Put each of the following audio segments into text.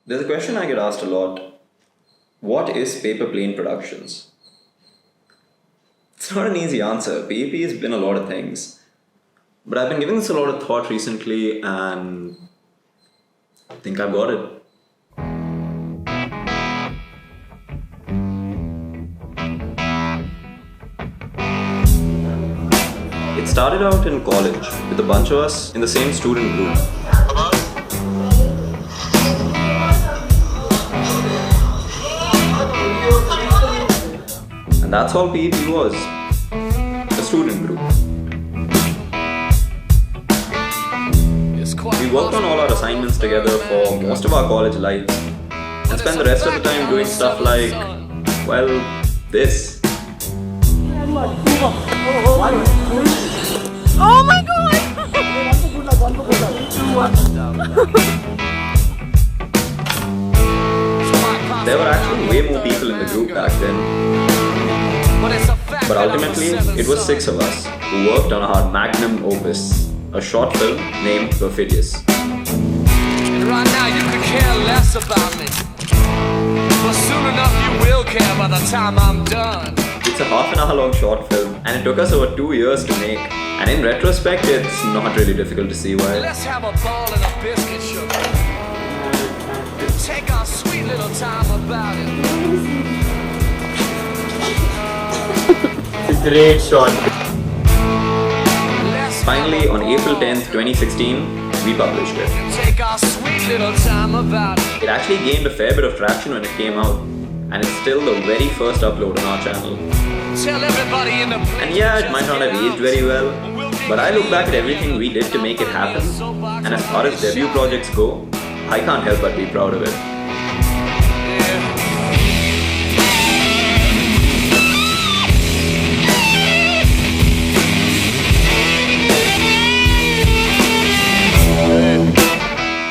There's a question I get asked a lot. What is Paper Plane Productions? It's not an easy answer. PAP has been a lot of things. But I've been giving this a lot of thought recently and I think I've got it. It started out in college with a bunch of us in the same student group. And that's all PEP was, a student group. We worked on all our assignments together for most of our college lives and spent the rest of the time doing stuff like, well, this. Oh my god! There were actually way more people in the group back then. But ultimately, it was 6 of us who worked on our magnum opus, a short film named Perfidious. And right now you could care less about me, but soon enough you will care by the time I'm done. It's a half an hour long short film and it took us over 2 years to make. And in retrospect, it's not really difficult to see why. Let's have a ball and a biscuit, sugar. Take our sweet little time about it. Great shot. Finally, on April 10th, 2016, we published it. Take our sweet little time about it. It actually gained a fair bit of traction when it came out, and it's still the very first upload on our channel. Tell everybody in the And yeah, it might not have aged very well, but I look back at everything we did to make it happen, and as far as debut projects go, I can't help but be proud of it.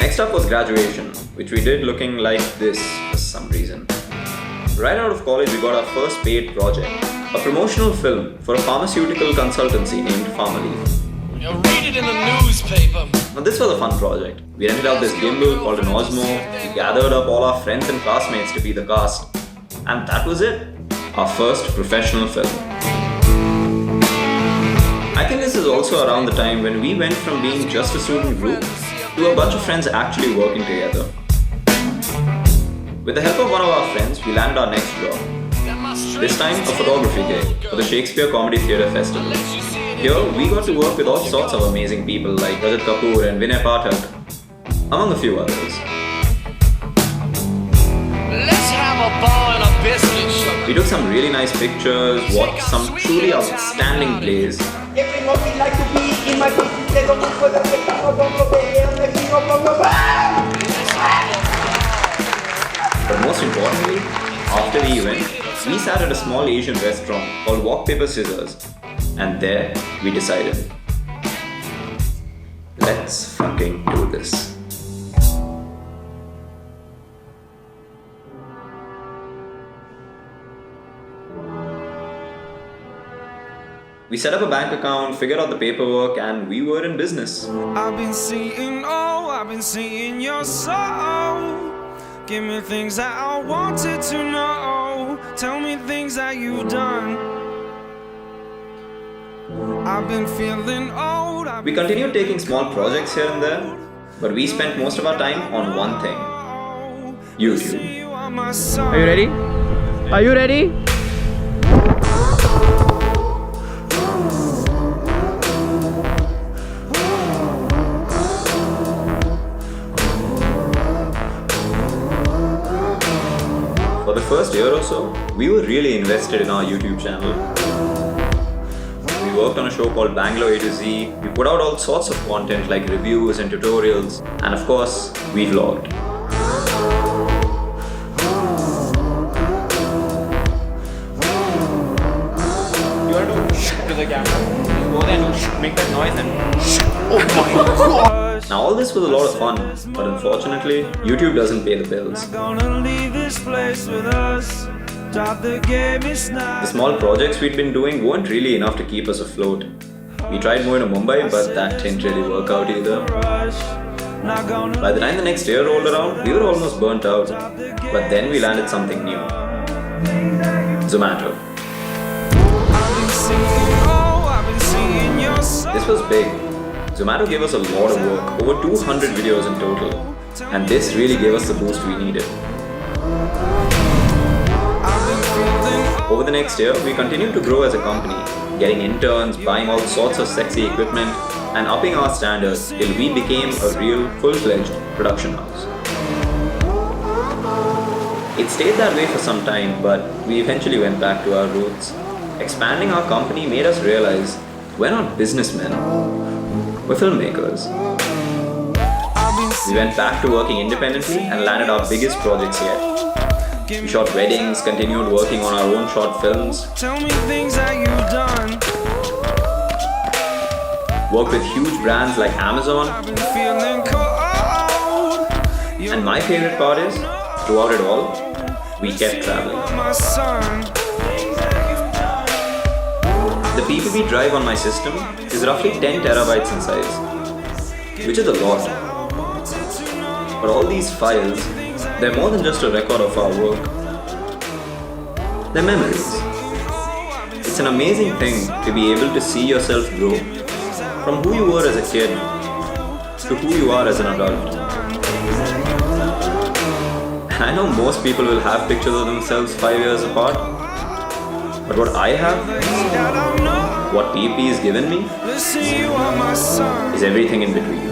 Next up was graduation, which we did looking like this for some reason. Right out of college, we got our first paid project, a promotional film for a pharmaceutical consultancy named Pharmaleaf. You read it in the newspaper. Now this was a fun project. We rented out this gimbal called an Osmo, we gathered up all our friends and classmates to be the cast, and that was it. Our first professional film. I think this is also around the time when we went from being just a student group to a bunch of friends actually working together. With the help of one of our friends, we landed our next job. This time, a photography gig for the Shakespeare Comedy Theatre Festival. Here, we got to work with all sorts of amazing people like Rajat Kapoor and Vinay Pathak, among a few others. Let's have a ball and a biscuit, sugar. We took some really nice pictures, watched some truly outstanding plays. Everybody like to be in my But most importantly, after the event, we sat at a small Asian restaurant called Walk Paper Scissors, and there we decided, let's fucking do this. We set up a bank account, figured out the paperwork, and we were in business. I've been seeing your soul. Give me things that I wanted to know. Tell me things that you've done. I've been feeling old. We continued taking small projects here and there, but we spent most of our time on one thing: YouTube. Are you ready? Are you ready? For the first year or so, we were really invested in our YouTube channel. We worked on a show called Bangalore A to Z. We put out all sorts of content like reviews and tutorials, and of course, we vlogged. You want to do to the camera. Go there and make that noise and. Oh my god! Now all this was a lot of fun, but unfortunately, YouTube doesn't pay the bills. Gonna leave this place with us. Drop the game, it's not. The small projects we'd been doing weren't really enough to keep us afloat. We tried moving to Mumbai, but that didn't really work out either. Not gonna By the time the next year rolled around, we were almost burnt out. But then we landed something new. Zomato. I've been seeing your soul. This was big. Zomato gave us a lot of work, over 200 videos in total. And this really gave us the boost we needed. Over the next year, we continued to grow as a company, getting interns, buying all sorts of sexy equipment, and upping our standards till we became a real, full-fledged production house. It stayed that way for some time, but we eventually went back to our roots. Expanding our company made us realize we're not businessmen, we're filmmakers. We went back to working independently and landed our biggest projects yet. We shot weddings, continued working on our own short films, Tell me things that you've done. worked with huge brands like Amazon, I've been feeling cold. and my favorite part is, throughout it all, we kept traveling. My son. The PPB drive on my system is roughly 10 terabytes in size, which is a lot. But all these files, they're more than just a record of our work. They're memories. It's an amazing thing to be able to see yourself grow from who you were as a kid to who you are as an adult. I know most people will have pictures of themselves 5 years apart, but what I have, what PP has given me, Listen, you are my son. is everything in between.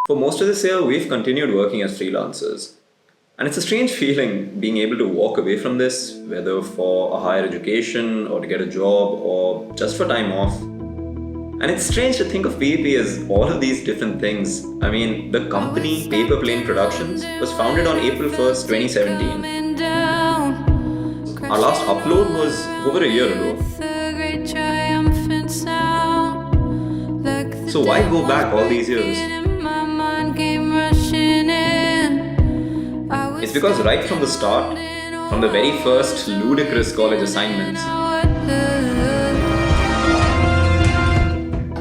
For most of this year, we've continued working as freelancers. And it's a strange feeling being able to walk away from this, whether for a higher education or to get a job or just for time off. And it's strange to think of PAP as all of these different things. I mean, the company Paper Plane Productions was founded on April 1st, 2017. Our last upload was over a year ago. So why go back all these years? It's because right from the start, from the very first ludicrous college assignments,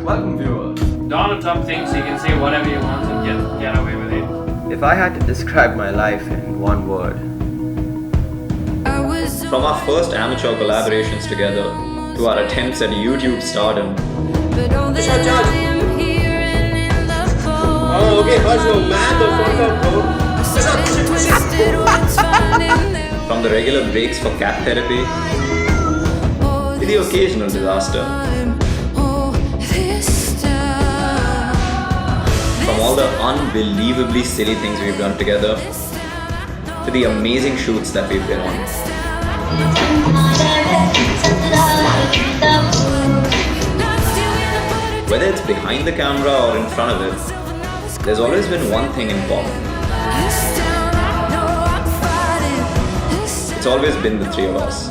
Welcome, viewer. Donald Trump thinks he can say whatever he wants and get away with it. If I had to describe my life in one word, from our first amateur collaborations together to our attempts at YouTube stardom, oh, okay, first of all, man, the front of bro. from the regular breaks for cat therapy to the occasional disaster, from all the unbelievably silly things we've done together to the amazing shoots that we've been on. Whether it's behind the camera or in front of it, there's always been one thing in common. It's always been the three of us.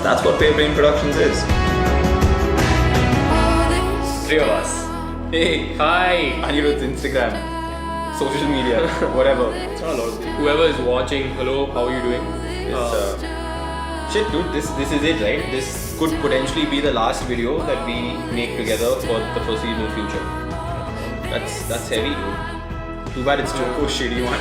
That's what Paper Plane Productions is. Three of us. Hey, Hi, Anirudh's Instagram, social media, whatever. It's not a lot of things. whoever is watching, hello, how are you doing? Shit, dude, this is it, right? This could potentially be the last video that we make together for the foreseeable future. That's heavy, dude. Too bad it's Choco's shitty one.